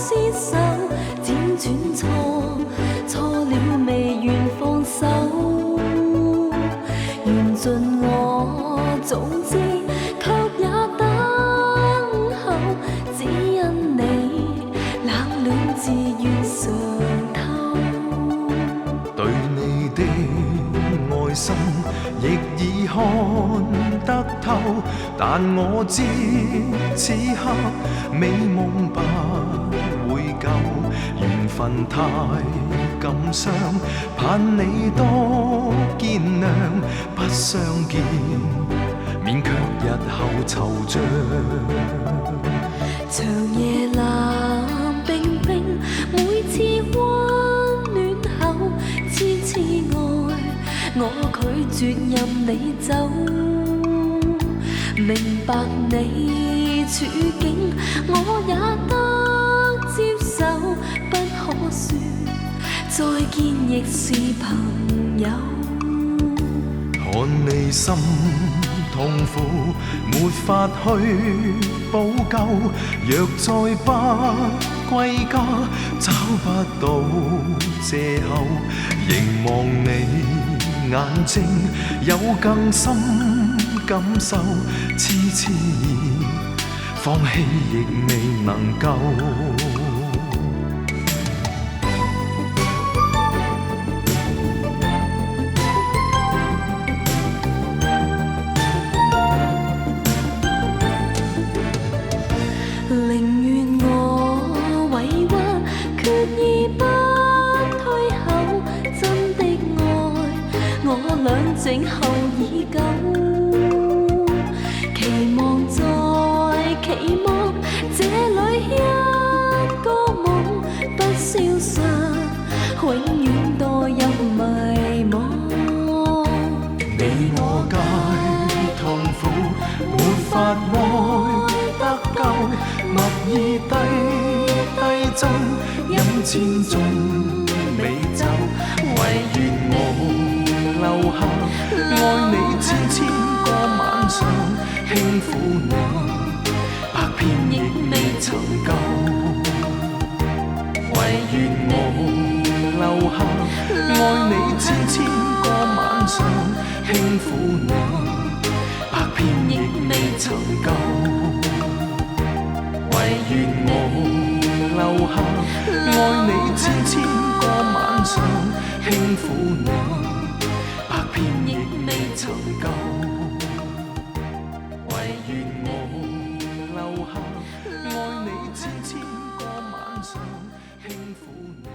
廝守，輾轉錯了未願放手，緣盡我總知，卻也等候，只因你冷暖自願嘗透。對你的愛心亦已看得透，但我知此刻美夢不會夠，緣分太感傷，盼你多見諒，不相見免卻日後惆悵。長夜冷冰冰，每次溫暖後，痴痴愛我拒絕任你走。明白你處境，我也得接受，不可說再見亦是朋友。看你心痛苦，沒法去補救，若再不歸家，找不到藉口，凝望你眼睛，有更深感受，痴痴放棄亦未能夠。寧願我委屈，決意不退後，真的愛我倆靜候已久，期望再期望，這裏一個夢不消散，永遠墮入迷惘。你我皆痛苦，沒法愛得夠，默意低奏，音千種美酒，唯願我留下，愛你千個晚上，輕撫你，百遍亦未曾夠。唯願我留下，愛你千個晚上，輕撫你，百遍亦未曾夠。唯願我留下，愛你千個晚上，輕撫你，百遍亦未曾夠。唯願我留下，愛你千個晚上，輕撫你。